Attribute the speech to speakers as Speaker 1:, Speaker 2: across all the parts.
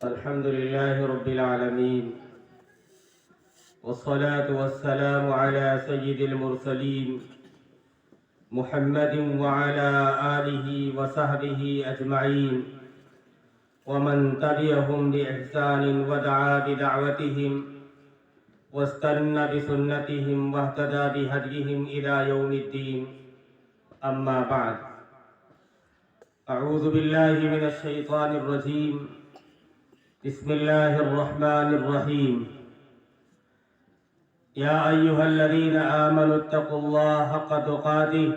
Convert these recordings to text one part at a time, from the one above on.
Speaker 1: الحمد لله رب العالمين، والصلاة والسلام على سيد المرسلين محمد وعلى آله وصحبه أجمعين، ومن تبعهم بإحسان ودعا بدعوتهم واستنى بسنتهم واهتدى بهديهم إلى يوم الدين. أما بعد، أعوذ بالله من الشيطان الرجيم. بسم الله الرحمن الرحيم. يا أيها الذين آمنوا اتقوا الله حق تقاته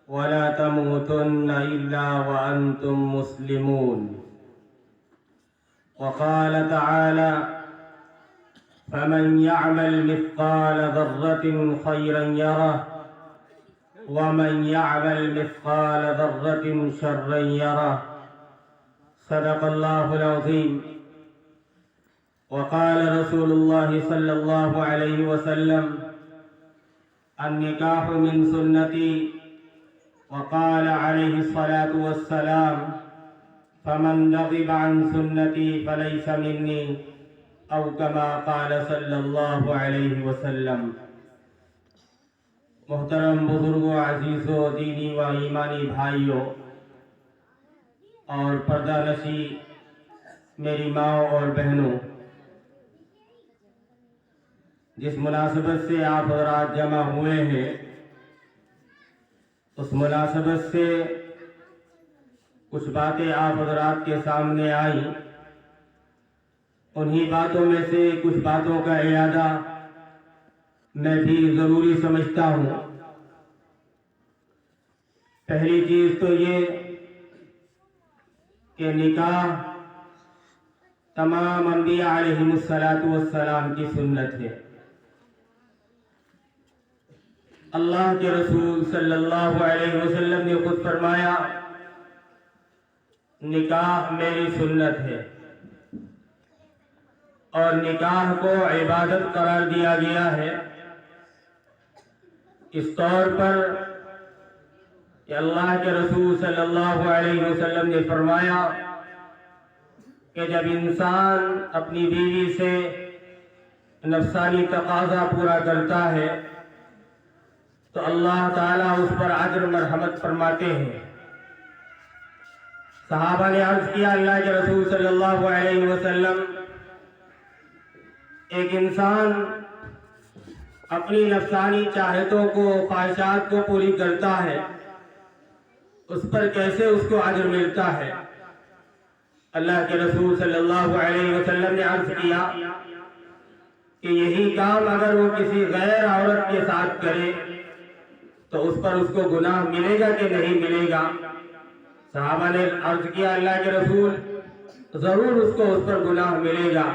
Speaker 1: ولا تموتن إلا وأنتم مسلمون. وقال تعالى: فمن يعمل مثقال ذرة خيرا يره ومن يعمل مثقال ذرة شرا يره. صدق الله العظيم. وقال رسول الله صلى الله عليه وسلم: النكاح من سنتي. وقال عليه الصلاة والسلام: فمن رغب عن سنتي فليس مني، او كما قال صلی اللہ علیہ وسلم. محترم بزرگوں، عزیزوں، دینی و ایمانی بھائیوں اور پردہ نشی میری ماں اور بہنوں، جس مناسبت سے آپ حضرات جمع ہوئے ہیں، اس مناسبت سے کچھ باتیں آپ حضرات کے سامنے آئیں. انہی باتوں میں سے کچھ باتوں کا اعادہ میں بھی ضروری سمجھتا ہوں. پہلی چیز تو یہ کہ نکاح تمام انبیاء علیہم السلام کی سنت ہے. اللہ کے رسول صلی اللہ علیہ وسلم نے خود فرمایا: نکاح میری سنت ہے. اور نکاح کو عبادت قرار دیا گیا ہے اس طور پر کہ اللہ کے رسول صلی اللہ علیہ وسلم نے فرمایا کہ جب انسان اپنی بیوی سے نفسانی تقاضا پورا کرتا ہے تو اللہ تعالیٰ اس پر اجر مرحمت فرماتے ہیں. صحابہ نے عرض کیا: اللہ کے رسول صلی اللہ علیہ وسلم، ایک انسان اپنی نفسانی چاہتوں کو، خواہشات کو پوری کرتا ہے، اس پر کیسے اس کو اجر ملتا ہے؟ اللہ کے رسول صلی اللہ علیہ وسلم نے عرض کیا کہ یہی کام اگر وہ کسی غیر عورت کے ساتھ کرے تو اس پر اس کو گناہ ملے گا کہ نہیں ملے گا؟ صحابہ نے عرض کیا: اللہ کے رسول، ضرور اس کو اس پر گناہ ملے گا.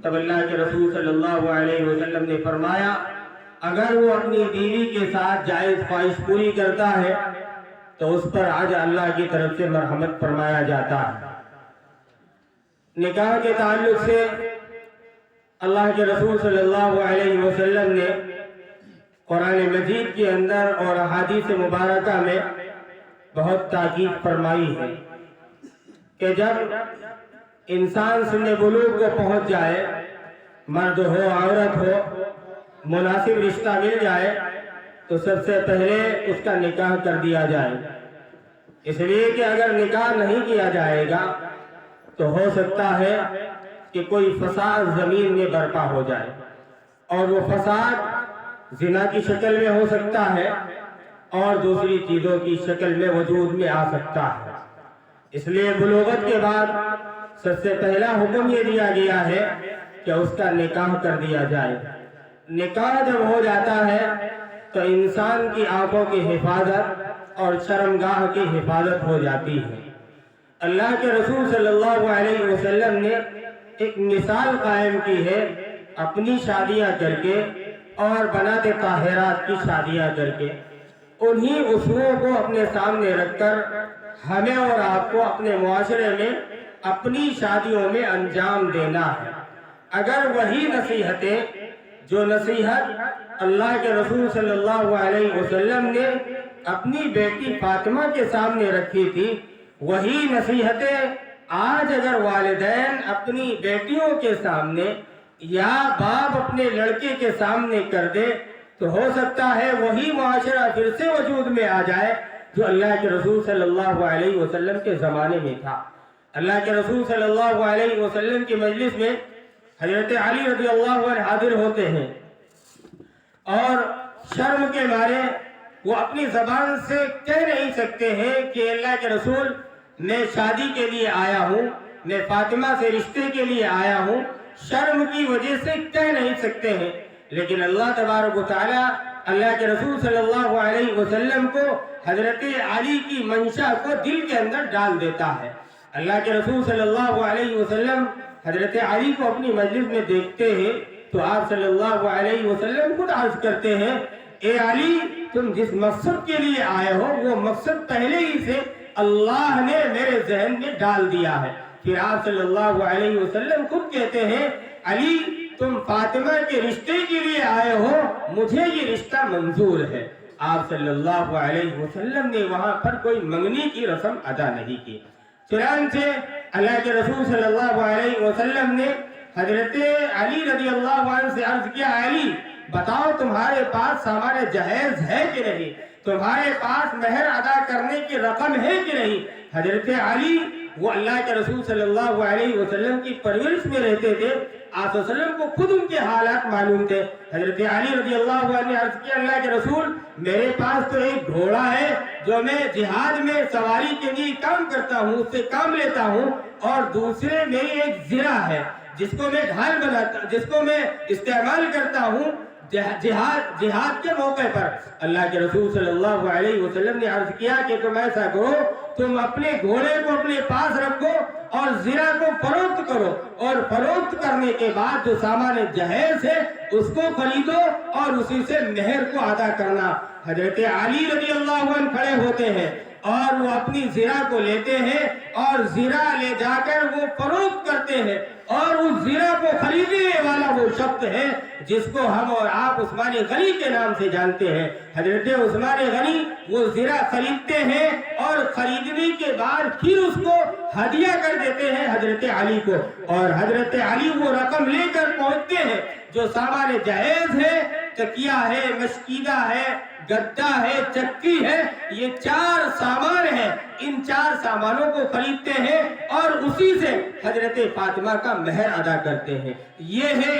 Speaker 1: تب اللہ کے رسول صلی اللہ علیہ وسلم نے فرمایا: اگر وہ اپنی بیوی کے ساتھ جائز خواہش پوری کرتا ہے تو اس پر آج اللہ کی طرف سے مرحمت فرمایا جاتا ہے. نکاح کے تعلق سے اللہ کے رسول صلی اللہ علیہ وسلم نے قرآن مجید کے اندر اور احادیث مبارکہ میں بہت تاکید فرمائی ہے کہ جب انسان سن بلوغ کو پہنچ جائے، مرد ہو عورت ہو، مناسب رشتہ مل جائے تو سب سے پہلے اس کا نکاح کر دیا جائے. اس لیے کہ اگر نکاح نہیں کیا جائے گا تو ہو سکتا ہے کہ کوئی فساد زمین میں برپا ہو جائے، اور وہ فساد زنا کی شکل میں ہو سکتا ہے اور دوسری چیزوں کی شکل میں وجود میں آ سکتا ہے. اس لیے بلوغت کے بعد سب سے پہلا حکم یہ دیا گیا ہے کہ اس کا نکاح کر دیا جائے. نکاح جب ہو جاتا ہے تو انسان کی آنکھوں کی حفاظت اور شرمگاہ کی حفاظت ہو جاتی ہے. اللہ کے رسول صلی اللہ علیہ وسلم نے ایک مثال قائم کی ہے اپنی شادیاں کر کے اور بنات طاہرات کی شادیاں کر کے. انہی اصولوں کو اپنے سامنے رکھ کر ہمیں اور آپ کو اپنے معاشرے میں اپنی شادیوں میں انجام دینا ہے. اگر وہی نصیحتیں جو نصیحت اللہ کے رسول صلی اللہ علیہ وسلم نے اپنی بیٹی فاطمہ کے سامنے رکھی تھی، وہی نصیحتیں آج اگر والدین اپنی بیٹیوں کے سامنے یا باپ اپنے لڑکے کے سامنے کر دے تو ہو سکتا ہے وہی معاشرہ پھر سے وجود میں آ جائے جو اللہ کے رسول صلی اللہ علیہ وسلم کے زمانے میں تھا۔ اللہ کے رسول صلی اللہ علیہ وسلم کی مجلس میں حضرت علی رضی اللہ عنہ حاضر ہوتے ہیں اور شرم کے مارے وہ اپنی زبان سے کہہ نہیں سکتے ہیں کہ اللہ کے رسول میں شادی کے لیے آیا ہوں، میں فاطمہ سے رشتے کے لیے آیا ہوں، شرم کی وجہ سے کہہ نہیں سکتے ہیں۔ لیکن اللہ تبارک و تعالی اللہ کے رسول صلی اللہ علیہ وسلم کو حضرت علی کی منشا کو دل کے اندر ڈال دیتا ہے۔ اللہ کے رسول صلی اللہ علیہ وسلم حضرت علی کو اپنی مجلس میں دیکھتے ہیں تو آپ صلی اللہ علیہ وسلم خود عرض کرتے ہیں، اے علی تم جس مقصد کے لیے آئے ہو وہ مقصد پہلے ہی سے اللہ نے میرے ذہن میں ڈال دیا ہے۔ پھر آپ صلی اللہ علیہ وسلم خود کہتے ہیں، علی تم فاطمہ کے رشتے کے لیے آئے ہو، مجھے یہ رشتہ منظور ہے۔ آپ صلی اللہ علیہ وسلم نے وہاں پر کوئی منگنی کی رسم ادا نہیں کی۔ چنانچہ اللہ کے رسول صلی اللہ علیہ وسلم نے حضرت علی رضی اللہ عنہ سے عرض کیا، علی بتاؤ تمہارے پاس سامان جہیز ہے کہ نہیں، تمہارے پاس مہر ادا کرنے کی رقم ہے کہ نہیں۔ حضرت علی وہ اللہ کے رسول صلی اللہ علیہ وسلم کی پرورش میں رہتے تھے، آپ صلی اللہ علیہ وسلم کو خود ان کے حالات معلوم تھے۔ حضرت علی رضی اللہ عنہ نے عرض کیا، اللہ کے رسول میرے پاس تو ایک گھوڑا ہے جو میں جہاد میں سواری کے لیے کام کرتا ہوں، اس سے کام لیتا ہوں، اور دوسرے میری ایک زرہ ہے جس کو میں ڈھال بناتا، جس کو میں استعمال کرتا ہوں جہاد کے موقع پر۔ اللہ کے رسول صلی اللہ علیہ وسلم نے عرض کیا کہ تم ایسا کرو، تم اپنے گھوڑے کو اپنے پاس رکھو اور زرہ کو فروخت کرو، اور فروخت کرنے کے بعد جو سامان جہیز ہے اس کو خریدو اور اسی سے مہر کو ادا کرنا۔ حضرت علی رضی اللہ عنہ کھڑے ہوتے ہیں اور وہ اپنی زرہ کو لیتے ہیں اور زرہ لے جا کر وہ فروخت کرتے ہیں، اور اس زرہ کو خریدنے والا وہ شخص ہے جس کو ہم اور آپ عثمان غنی کے نام سے جانتے ہیں۔ حضرت عثمان غنی وہ زرہ خریدتے ہیں اور خریدنے کے بعد پھر اس کو ہدیہ کر دیتے ہیں حضرت علی کو، اور حضرت علی وہ رقم لے کر پہنچتے ہیں جو سامان جہیز ہے، تکیہ ہے، مشکیدہ ہے، گدا ہے، چکی ہے، یہ 4 سامان ہیں۔ ان 4 سامانوں کو خریدتے ہیں اور اسی سے حضرت فاطمہ کا مہر ادا کرتے ہیں۔ یہ ہے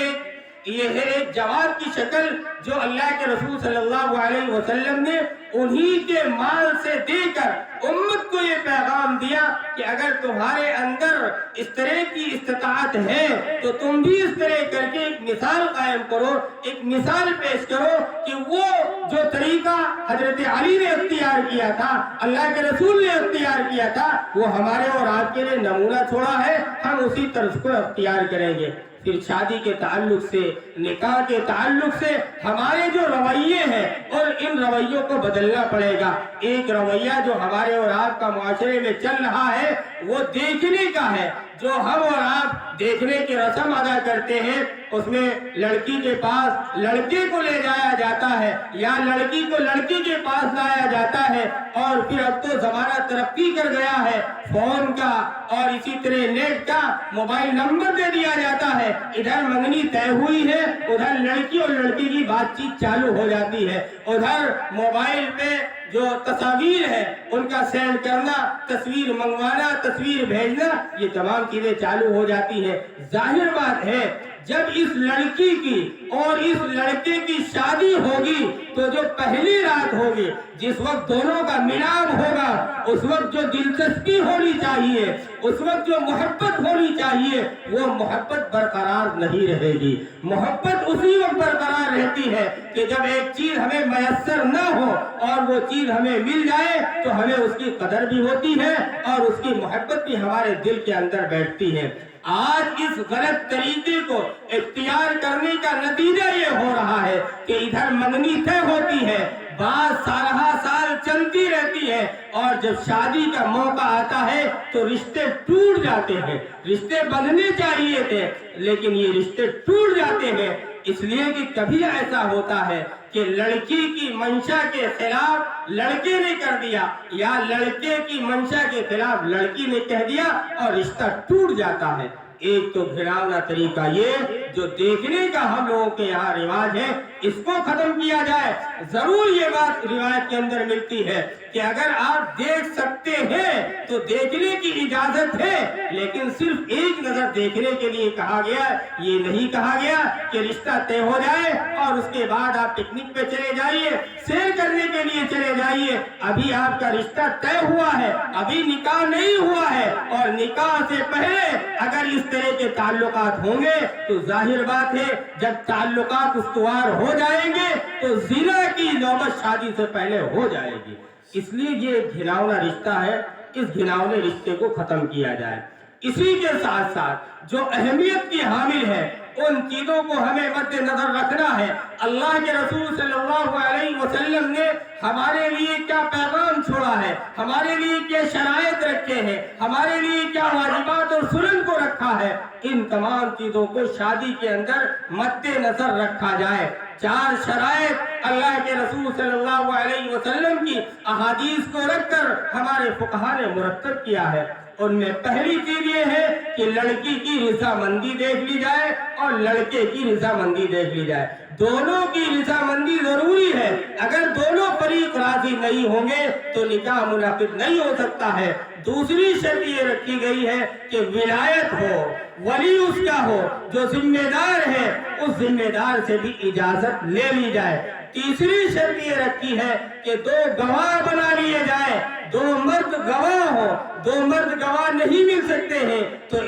Speaker 1: ایک جواب کی شکل جو اللہ کے رسول صلی اللہ علیہ وسلم نے انہی کے مال سے دے کر امت کو یہ پیغام دیا کہ اگر تمہارے اندر اس طرح کی استطاعت ہے تو تم بھی اس طرح کر کے ایک مثال قائم کرو، ایک مثال پیش کرو کہ وہ جو طریقہ حضرت علی نے اختیار کیا تھا، اللہ کے رسول نے اختیار کیا تھا، وہ ہمارے اور آپ کے لیے نمونہ چھوڑا ہے، ہم اسی طرز کو اختیار کریں گے۔ پھر شادی کے تعلق سے، نکاح کے تعلق سے ہمارے جو رویے ہیں اور ان رویوں کو بدلنا پڑے گا۔ ایک رویہ جو ہمارے اور آپ کا معاشرے میں چل رہا ہے وہ دیکھنے کا ہے، جو ہم اور آپ دیکھنے کی رسم ادا کرتے ہیں، اس میں لڑکی کے پاس لڑکے کو لے جایا جاتا ہے یا لڑکی کو لڑکی کے پاس لایا جاتا ہے، اور پھر اب تو زمانہ ترقی کر گیا ہے، فون کا اور اسی طرح نیٹ کا موبائل نمبر دے دیا جاتا ہے، ادھر منگنی طے ہوئی ہے، ادھر لڑکی اور لڑکی کی بات چیت چالو ہو جاتی ہے، ادھر موبائل پہ جو تصاویر ہے ان کا سینڈ کرنا، تصویر منگوانا، تصویر بھیجنا، یہ تمام چیزیں چالو ہو جاتی ہیں۔ ظاہر بات ہے جب اس لڑکی کی اور اس لڑکے کی شادی ہوگی تو جو پہلی رات ہوگی، جس وقت دونوں کا ملاپ ہوگا، اس وقت جو دلچسپی ہونی چاہیے، اس وقت جو محبت ہونی چاہیے، وہ محبت برقرار نہیں رہے گی۔ محبت اسی وقت برقرار رہتی ہے کہ جب ایک چیز ہمیں میسر نہ ہو اور وہ چیز ہمیں مل جائے تو ہمیں اس کی قدر بھی ہوتی ہے اور اس کی محبت بھی ہمارے دل کے اندر بیٹھتی ہے۔ آج اس غلط طریقے کو اختیار کرنے کا نتیجہ یہ ہو رہا ہے کہ ادھر منگنی طے ہوتی ہے، بعض سالہ سال چلتی رہتی ہے، اور جب شادی کا موقع آتا ہے تو رشتے ٹوٹ جاتے ہیں۔ رشتے بندھنے چاہیے تھے لیکن یہ رشتے ٹوٹ جاتے ہیں۔ اس لیے کہ کبھی ایسا ہوتا ہے کہ لڑکی کی منشا کے خلاف لڑکے نے کر دیا یا لڑکے کی منشا کے خلاف لڑکی نے کہہ دیا اور رشتہ ٹوٹ جاتا ہے۔ ایک تو گھناؤنا طریقہ یہ جو دیکھنے کا ہم لوگوں کے یہاں رواج ہے، اس کو ختم کیا جائے۔ ضرور یہ بات روایت کے اندر ملتی ہے کہ اگر آپ دیکھ سکتے ہیں تو دیکھنے کی اجازت ہے، لیکن صرف ایک نظر دیکھنے کے لیے کہا گیا، یہ نہیں کہا گیا کہ رشتہ طے ہو جائے اور اس کے بعد آپ پکنک پہ چلے جائیے، سیر کرنے کے لیے چلے جائیے۔ ابھی آپ کا رشتہ طے ہوا ہے، ابھی نکاح نہیں ہوا ہے، اور نکاح سے پہلے اگر اس طرح کے تعلقات ہوں گے تو ظاہر بات ہے جب تعلقات استوار ہو جائیں گے تو زنا کی نوبت شادی سے پہلے ہو جائے گی۔ اس لیے یہ گھناؤنا رشتہ ہے، اس گھناؤنے رشتے کو ختم کیا جائے۔ اسی کے ساتھ ساتھ جو اہمیت کی حامل ہے ان چیزوں کو ہمیں مد نظر رکھنا ہے۔ اللہ کے رسول صلی اللہ علیہ وسلم نے ہمارے لیے کیا پیغام چھوڑا ہے، ہمارے لیے کیا شرائط رکھے ہیں، ہمارے لیے کیا واجبات اور سنن کو رکھا ہے، ان تمام چیزوں کو شادی کے اندر مد نظر رکھا جائے۔ 4 شرائط اللہ کے رسول صلی اللہ علیہ وسلم کی احادیث کو رکھ کر ہمارے فقہاء نے مرتب کیا ہے۔ ان میں پہلی چیز یہ ہے کہ لڑکی کی رضامندی دیکھ لی جائے اور لڑکے کی رضامندی دیکھ لی جائے۔ دونوں کی رضامندی ضروری ہے۔ اگر دونوں فریق راضی نہیں ہوں گے تو نکاح منعقد نہیں ہو سکتا ہے۔ دوسری شرط یہ رکھی گئی ہے کہ ولایت ہو، ولی اس کا ہو، جو ذمہ دار ہے اس ذمہ دار سے بھی اجازت لے لی جائے۔ تیسری شرط یہ رکھی ہے کہ 2 گواہ بنا لیے جائے، 2 مرد گواہ ہو۔ 2 مرد گواہ نہیں مل سکتے ہیں تو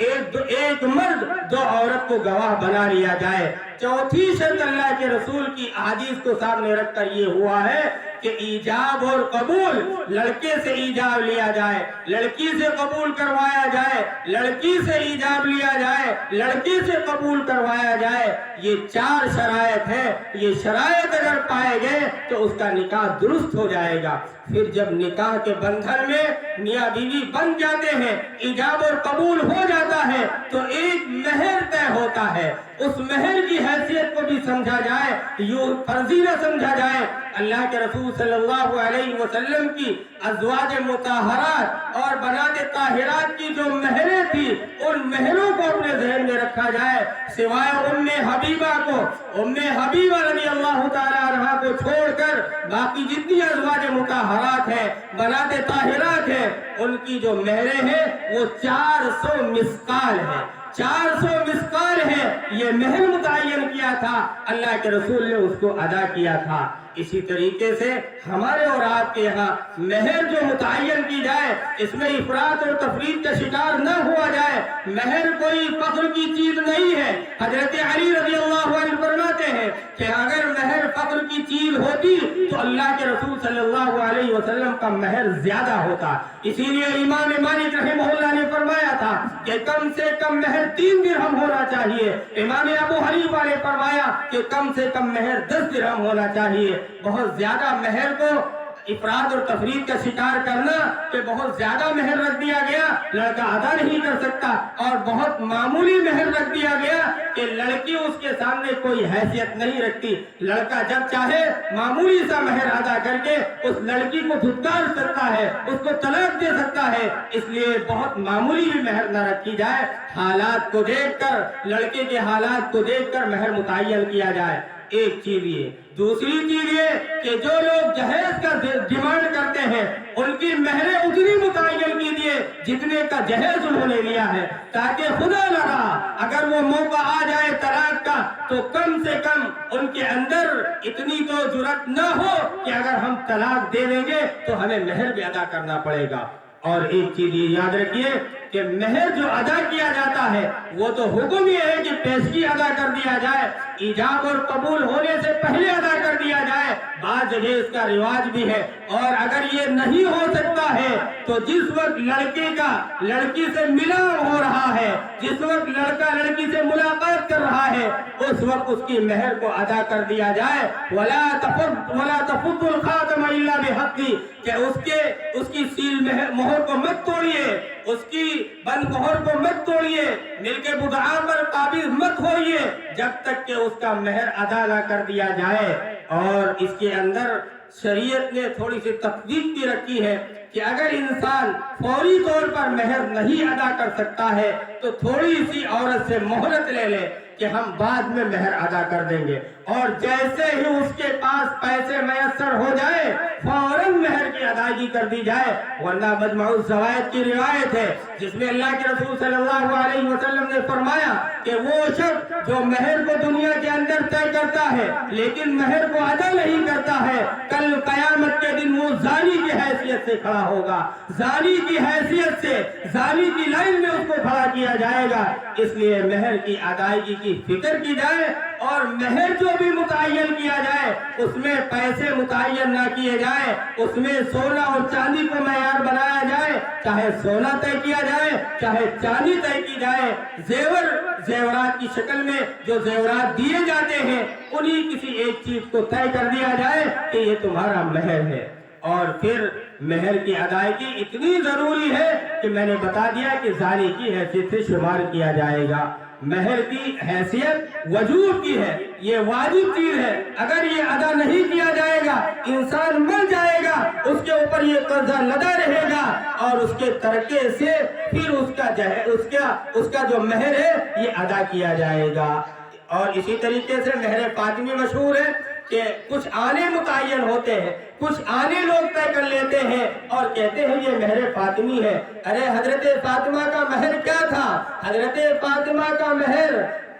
Speaker 1: ایک مرد 2 عورت کو گواہ بنا لیا جائے۔ چوتھی شرط اللہ کے رسول کی احادیث کو سامنے رکھ کر یہ ہوا ہے کہ ایجاب اور قبول، لڑکے سے ایجاب لیا جائے، لڑکی سے قبول کروایا جائے، لڑکی سے ایجاب لیا جائے، لڑکے سے قبول کروایا جائے۔ یہ 4 شرائط ہے۔ یہ شرائط اگر پائے گئے تو اس کا نکاح درست ہو جائے گا۔ پھر جب نکاح کے بندھن میں میاں بیوی بن جاتے ہیں، ایجاب اور قبول ہو جاتا ہے تو ایک مہر طے ہوتا ہے۔ اس مہر کی حیثیت کو بھی سمجھا جائے، یوں فرضی نہ سمجھا جائے۔ اللہ کے رسول صلی اللہ علیہ وسلم کی ازواج مطہرات اور بنات طاہرات کی جو مہریں تھی ان مہروں کو اپنے ذہن میں رکھا جائے، سوائے ام حبیبہ کو، ام حبیبہ رضی اللہ تعالی عنہا کو چھوڑ کر باقی جتنی ازواج مطہرات ہیں، بنات طاہرات ہیں، ان کی جو مہریں ہیں وہ 400 مسقال ہیں۔ 400 مسقال ہے، یہ مہر متعین کیا تھا، اللہ کے رسول نے اس کو ادا کیا تھا۔ اسی طریقے سے ہمارے اور آپ کے یہاں مہر جو متعین کی جائے اس میں افراط اور تفریط کا شکار نہ ہوا جائے۔ مہر کوئی فخر کی چیز نہیں ہے۔ حضرت علی رضی اللہ عنہ فرماتے ہیں کہ اگر مہر فخر کی چیز ہوتی تو اللہ کے رسول صلی اللہ علیہ وسلم کا مہر زیادہ ہوتا۔ اسی لیے امام مالک رحمہ اللہ نے فرمایا تھا کہ کم سے کم مہر 3 درہم ہونا چاہیے۔ امام ابو حنیفہ نے فرمایا کہ کم سے کم مہر 10 درہم ہونا چاہیے۔ بہت زیادہ مہر کو افراد اور تفرید کا شکار کرنا کہ بہت زیادہ مہر رکھ دیا گیا لڑکا ادا نہیں کر سکتا، اور بہت معمولی مہر رکھ دیا گیا کہ لڑکی اس کے سامنے کوئی حیثیت نہیں رکھتی۔ لڑکا جب چاہے معمولی سا مہر ادا کر کے اس لڑکی کو دھتکار سکتا ہے، اس کو طلاق دے سکتا ہے۔ اس لیے بہت معمولی بھی مہر نہ رکھی جائے، حالات کو دیکھ کر، لڑکے کے حالات کو دیکھ کر مہر متعین کیا جائے۔ ایک چیز یہ، دوسری چیز یہ کہ جو لوگ جہیز کا ڈیمانڈ کرتے ہیں ان کی مہریں اتنی متعین کیجیے جتنے کا جہیز انہوں نے لیا ہے، تاکہ خدا نہ رہا اگر وہ موقع آ جائے طلاق کا تو کم سے کم ان کے اندر اتنی تو جرأت نہ ہو کہ اگر ہم طلاق دے دیں گے تو ہمیں مہر بھی ادا کرنا پڑے گا۔ اور ایک چیز یہ یاد رکھیے کہ مہر جو ادا کیا جاتا ہے وہ تو حکم یہ ہے کہ پیشگی ادا کر دیا جائے، ایجاب اور قبول ہونے سے پہلے ادا کر دیا جائے۔ بعض جگہ اس کا رواج بھی ہے، اور اگر یہ نہیں ہو سکتا ہے تو جس وقت لڑکے کا لڑکی سے ملان ہو رہا ہے، جس وقت لڑکا لڑکی سے ملاقات کر رہا ہے، اس وقت اس کی مہر کو ادا کر دیا جائے۔ وَلَا تَفُضُّ الْخَاتَمَ إِلَّا بِحَقِّهِ، کہ اس کی سیل مہر کو مت توڑیے، اس کی بند مہر کو مت توڑیے، مل کے بدعا پر قابض مت ہوئیے جب تک کہ اس کا مہر ادا نہ کر دیا جائے. اور اس کے اندر شریعت نے تھوڑی سی تفصیل بھی رکھی ہے کہ اگر انسان فوری طور پر مہر نہیں ادا کر سکتا ہے تو تھوڑی سی عورت سے مہلت لے لے کہ ہم بعد میں مہر ادا کر دیں گے، اور جیسے ہی اس کے پاس پیسے میسر ہو جائے فوراً مہر کی ادائیگی کر دی جائے. ورنہ مجمع الزوائد کی روایت ہے جس میں اللہ کے رسول صلی اللہ علیہ وسلم نے فرمایا کہ وہ شخص جو مہر کو دنیا کے اندر طے کرتا ہے لیکن مہر کو ادا نہیں کرتا ہے، کل قیامت کے دن وہ زانی کی حیثیت سے کھڑا ہوگا، زانی کی حیثیت سے زانی کی لائن میں اس کو کھڑا کیا جائے گا. اس لیے مہر کی ادائیگی کی فکر کی جائے، اور مہر جو بھی متعین کیا جائے اس میں پیسے متعین نہ کیے جائے، اس میں سونا اور چاندی کو معیار بنایا جائے، چاہے سونا طے کیا جائے چاہے چاندی طے کی جائے. زیورات کی شکل میں جو زیورات دیے جاتے ہیں انہی کسی ایک چیز کو طے کر دیا جائے کہ یہ تمہارا مہر ہے. اور پھر مہر کی ادائیگی اتنی ضروری ہے کہ میں نے بتا دیا کہ زانی کی حیثیت سے شمار کیا جائے گا. مہر کی حیثیت وجوب کی ہے، یہ واجب چیز ہے. اگر یہ ادا نہیں کیا جائے گا انسان مر جائے گا، اس کے اوپر یہ قرضہ لدا رہے گا، اور اس کے ترکے سے پھر اس کا جو مہر ہے یہ ادا کیا جائے گا. اور اسی طریقے سے مہر فاطمی مشہور ہے کہ کچھ آنے متعین ہوتے ہیں، کچھ آنے لوگ طے کر لیتے ہیں اور کہتے ہیں یہ مہر فاطمی ہے. ارے حضرت فاطمہ کا مہر کیا تھا؟ حضرت فاطمہ کا مہر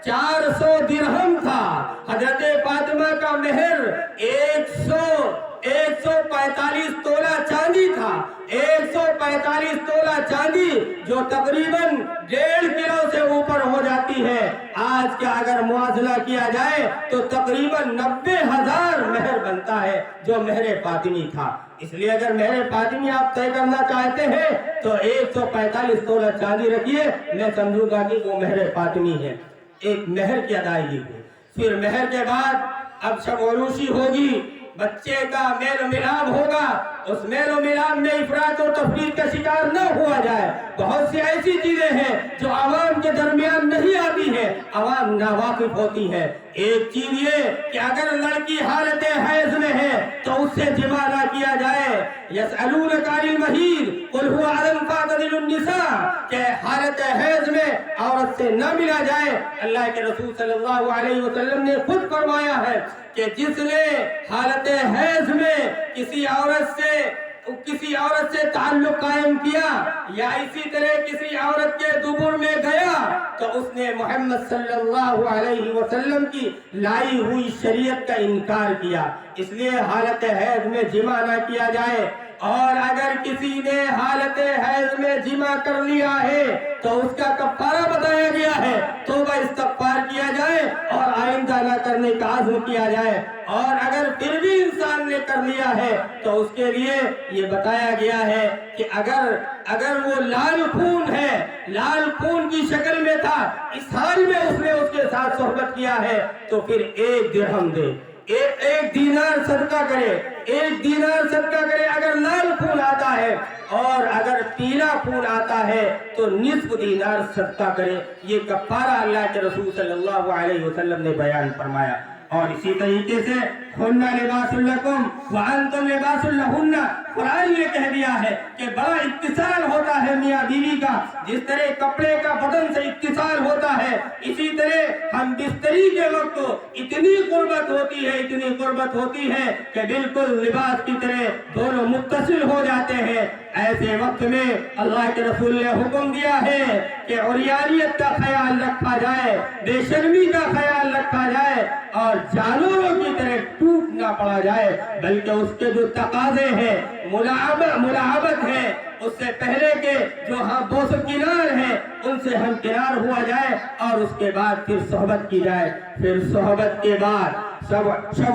Speaker 1: 400 درہم تھا. حضرت فاطمہ کا مہر 145 تولہ چاندی تھا. 145 تولہ چاندی جو تقریباً 1.5 کلو سے اوپر ہو جاتی ہے. آج کا اگر موازنہ کیا جائے تو تقریباً 90,000 مہر بنتا ہے جو مہر فاطمی تھا. اس لیے اگر مہر فاطمی آپ طے کرنا چاہتے ہیں تو 145 تولہ چاندی رکھیے، میں سمجھوں گا کہ وہ مہر فاطمی ہے. ایک مہر کی ادائیگی ہے. پھر مہر کے بعد اب شب عروسی ہوگی، بچے کا میل و ملاپ ہوگا. اس میل و ملاپ میں افراط و تفریط کا شکار نہ ہوا جائے. بہت سی ایسی چیزیں ہیں جو عوام کے درمیان نہیں آتی ہیں، عوام ناواقف ہوتی ہے. ایک چیز یہ کہ اگر لڑکی حالت حیض میں ہے تو اس سے جماع نہ کیا جائے. یسألونک عن المحیض قل هو اذى فاعتزلوا النساء، کہ حالت حیض میں عورت سے نہ ملا جائے. اللہ کے رسول صلی اللہ علیہ وسلم نے خود فرمایا ہے کہ جس نے حالت حیض میں کسی عورت سے تعلق قائم کیا یا اسی طرح کسی عورت کے دبر میں گیا تو اس نے محمد صلی اللہ علیہ وسلم کی لائی ہوئی شریعت کا انکار کیا. اس لیے حالت حیض میں جماع نہ کیا جائے. اور اگر کسی نے حالت حیض میں جماع کر لیا ہے تو اس کا کفارہ بتایا گیا ہے، توبہ استغفار کیا جائے اور آئندہ نہ کرنے کا عزم کیا جائے. اور اگر پھر بھی انسان نے کر لیا ہے تو اس کے لیے یہ بتایا گیا ہے کہ اگر وہ لال خون ہے، لال خون کی شکل میں تھا، اس حال میں اس نے اس کے ساتھ صحبت کیا ہے تو پھر 1 درہم دے، 1 دینار صدقہ کرے. 1 دینار صدقہ کرے اگر لال خون آتا ہے، اور اگر پیلا خون آتا ہے تو نصف دینار صدقہ کرے. یہ کفارہ اللہ کے رسول صلی اللہ علیہ وسلم نے بیان فرمایا. اور اسی طریقے سے ہن لباس لکم وانتم لباس لہن، قرآن نے کہہ دیا ہے کہ بڑا اتصال ہوتا ہے میاں بیوی کا. جس طرح کپڑے کا بدن سے اتصال ہوتا ہے اسی طرح ہم بستری کے وقت اتنی قربت ہوتی ہے کہ بالکل لباس کی طرح دونوں متصل ہو جاتے ہیں. ایسے وقت میں اللہ کے رسول نے حکم دیا ہے کہ عریانیت کا خیال رکھا جائے، بے شرمی کا خیال رکھا جائے، اور جانوروں کی طرح ٹوٹ نہ پڑا جائے، بلکہ اس کے جو تقاضے ہیں ملاحبت ہے، اس سے پہلے کے جو بوس کنار ہیں ان سے ہم کنار ہوا جائے، اور اس کے بعد پھر صحبت کی جائے. پھر صحبت کے بعد شب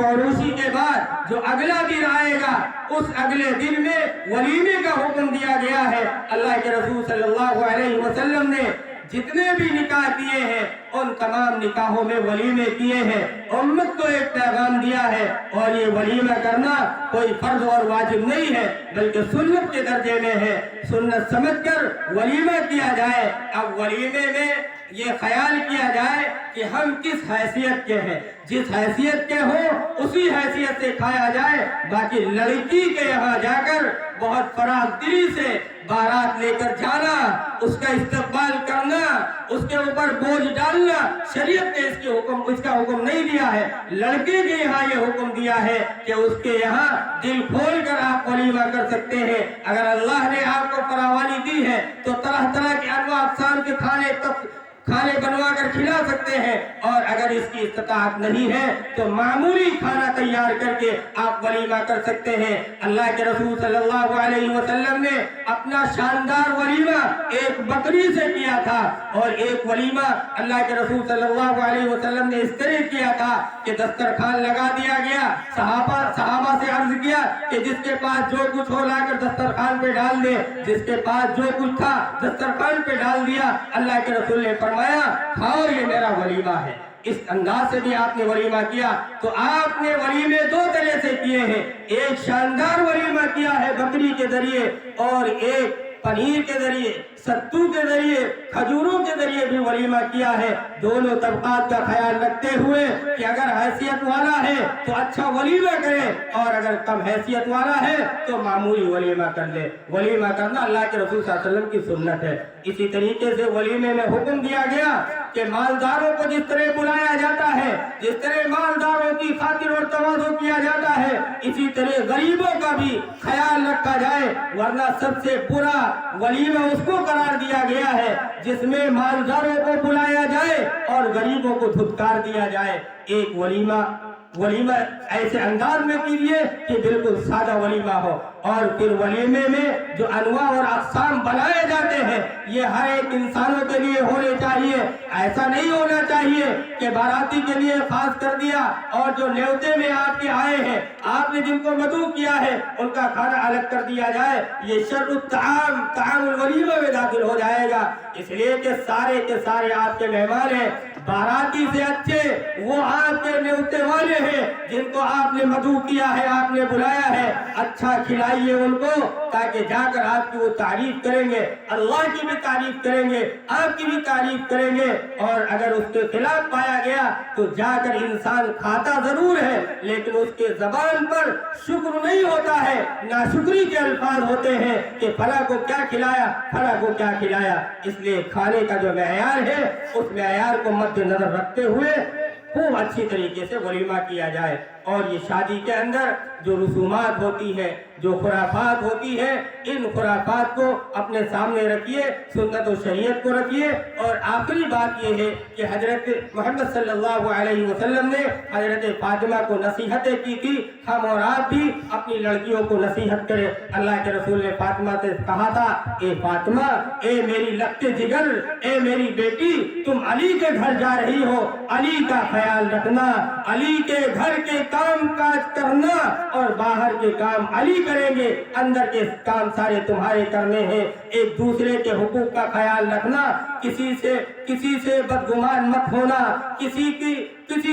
Speaker 1: عروسی کے بعد جو اگلا دن آئے گا اس اگلے دن میں ولیمے کا حکم دیا گیا ہے. اللہ کے رسول صلی اللہ علیہ وسلم نے جتنے بھی نکاح کیے ہیں ان تمام نکاحوں میں ولیمے کیے ہیں. امت کو ایک پیغام دیا ہے اور یہ ولیمہ کرنا کوئی فرض اور واجب نہیں ہے بلکہ سنت کے درجے میں ہے. سنت سمجھ کر ولیمہ کیا جائے. اب ولیمے میں یہ خیال کیا جائے کہ ہم کس حیثیت کے ہیں. جس حیثیت کے ہوں اسی حیثیت سے کھایا جائے. باقی لڑکی کے یہاں جا کر بہت فراغ دلی سے بارات لے کر جانا، اس کا استقبال کرنا، اس کے اوپر بوجھ ڈالنا، شریعت نے اس کا حکم نہیں دیا ہے. لڑکے کے یہاں یہ حکم دیا ہے کہ اس کے یہاں دل کھول کر آپ ولیمہ کر سکتے ہیں. اگر اللہ نے آپ کو فراوانی دی ہے تو طرح طرح کے انواع اقسام کے کھانے بنوا کر کھلا سکتے ہیں، اور اگر اس کی استطاعت نہیں ہے تو معمولی کھانا تیار کر کے آپ ولیمہ کر سکتے ہیں. اللہ کے رسول صلی اللہ علیہ وسلم نے اپنا شاندار ولیمہ ایک بکری سے کیا تھا، اور ایک ولیمہ اللہ کے رسول صلی اللہ علیہ وسلم نے اس طرح کیا تھا کہ دسترخوان لگا دیا گیا. صحابہ سے عرض کیا کہ جس کے پاس جو کچھ ہو لا کر دسترخوان پہ ڈال دے. جس کے پاس جو کچھ تھا دسترخوان پہ ڈال دیا. اللہ کے رسول نے فرمایا کھاؤ، یہ میرا ولیمہ ہے. اس انداز سے بھی آپ نے ولیمہ کیا. تو آپ نے ولیمے دو طرح سے کیے ہیں. ایک شاندار ولیمہ کیا ہے بکری کے ذریعے، اور ایک پنیر کے ذریعے، ستو کے ذریعے، کھجوروں کے ذریعے بھی ولیمہ کیا ہے. دونوں طبقات کا خیال رکھتے ہوئے کہ اگر حیثیت والا ہے تو اچھا ولیمہ کرے، اور اگر کم حیثیت والا ہے تو معمولی ولیمہ کر لے. ولیمہ کرنا اللہ کے رسول صلی اللہ علیہ وسلم کی سنت ہے. اسی طریقے سے ولیمے میں حکم دیا گیا کہ مالداروں کو جس طرح بلایا جاتا ہے، جس طرح مالداروں کی خاطر اور تواضع کیا جاتا ہے، اسی طرح غریبوں کا بھی خیال رکھا جائے. ورنہ سب سے برا ولیمہ اس کو قرار دیا گیا ہے جس میں مالداروں کو بلایا جائے اور غریبوں کو دھتکار دیا جائے. ایک ولیمہ ایسے انداز میں کیجیے کہ بالکل سادہ ولیمہ ہو. اور پھر ولیمے میں جو انواع اور اقسام بنائے جاتے ہیں یہ ہر ایک انسانوں کے لیے ہونے چاہیے. ایسا نہیں ہونا چاہیے کہ باراتی کے لیے خاص کر دیا، اور جو نیوتے میں آپ کے آئے ہیں، آپ نے جن کو مدعو کیا ہے، ان کا کھانا الگ کر دیا جائے. یہ شر الطعام، طعام الولیمہ میں داخل ہو جائے گا. اس لیے کہ سارے کے سارے آپ کے مہمان ہیں. باراتی سے اچھے وہ آپ کے نیوتے والے ہیں جن کو آپ نے مدعو کیا ہے، آپ نے بلایا ہے. اچھا کھلائیے ان کو تاکہ جا کر آپ کی وہ تعریف کریں گے، اللہ کی بھی تعریف کریں گے، آپ کی بھی تعریف کریں گے. اور اگر اس کے خلاف پایا گیا تو جا کر انسان کھاتا ضرور ہے لیکن اس کے زبان پر شکر نہیں ہوتا ہے، ناشکری کے الفاظ ہوتے ہیں کہ فلاں کو کیا کھلایا، فلاں کو کیا کھلایا. اس لیے کھانے کا جو معیار ہے اس معیار کو مد نظر رکھتے ہوئے خوب اچھی طریقے سے ولیمہ کیا جائے. اور یہ شادی کے اندر جو رسومات ہوتی ہے، جو خرافات ہوتی ہے، ان خرافات کو اپنے سامنے رکھیے، سنت و شریعت کو رکھیے. اور آخری بات یہ ہے کہ حضرت محمد صلی اللہ علیہ وسلم نے حضرت فاطمہ کو نصیحتیں کی تھی. ہم اور آپ بھی اپنی لڑکیوں کو نصیحت کریں. اللہ کے رسول نے فاطمہ سے کہا تھا، اے فاطمہ، اے میری لگتے جگر، اے میری بیٹی، تم علی کے گھر جا رہی ہو، علی کا خیال رکھنا، علی کے گھر کے کام کاج کرنا، اور باہر کے کام علی کریں گے، اندر کے کام سارے تمہارے کرنے ہیں. ایک دوسرے کے حقوق کا خیال رکھنا، کسی سے بدگمان مت ہونا، کسی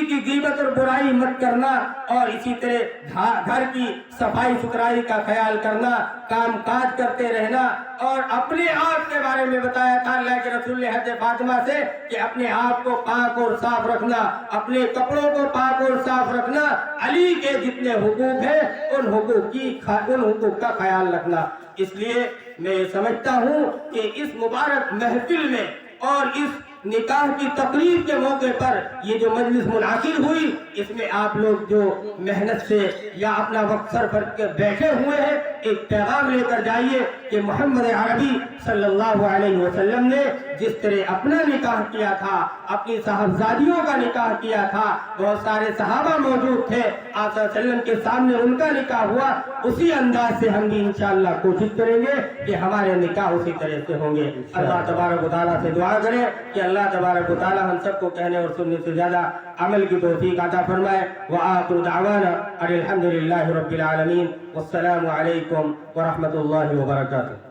Speaker 1: کی غیبت اور برائی مت کرنا، اور اسی طرح گھر کی صفائی ستھرائی کا خیال کرنا، کام کاج کرتے رہنا. اور اپنے آپ کے بارے میں بتایا تھا اللہ کے رسول نے حضرت فاطمہ سے کہ اپنے آپ کو پاک اور صاف رکھنا، اپنے کپڑوں کو پاک اور صاف رکھنا، علی کے جتنے حقوق ہیں ان حقوق کا خیال رکھنا. اس لیے میں سمجھتا ہوں کہ اس مبارک محفل میں اور اس نکاح کی تقریب کے موقع پر یہ جو مجلس منعقد ہوئی، اس میں آپ لوگ جو محنت سے یا اپنا وقت صرف کر کے بیٹھے ہوئے ہیں، ایک پیغام لے کر جائیے کہ محمد عربی صلی اللہ علیہ وسلم نے جس طرح اپنا نکاح کیا تھا، اپنی صاحبزادیوں کا نکاح کیا تھا، بہت سارے صحابہ موجود تھے، آپ صلی اللہ علیہ وسلم کے سامنے ان کا نکاح ہوا، اسی انداز سے ہم بھی انشاءاللہ کوشش کریں گے کہ ہمارے نکاح اسی طرح سے ہوں گے. اللہ تبارک و تعالیٰ سے دعا کریں کہ اللہ تبارک و تعالیٰ ہم سب کو کہنے اور سننے سے زیادہ عمل کی توفیق عطا فرمائے. وآخر دعوانا الحمد للہ رب العالمین. والسلام علیکم ورحمۃ اللہ وبرکاتہ.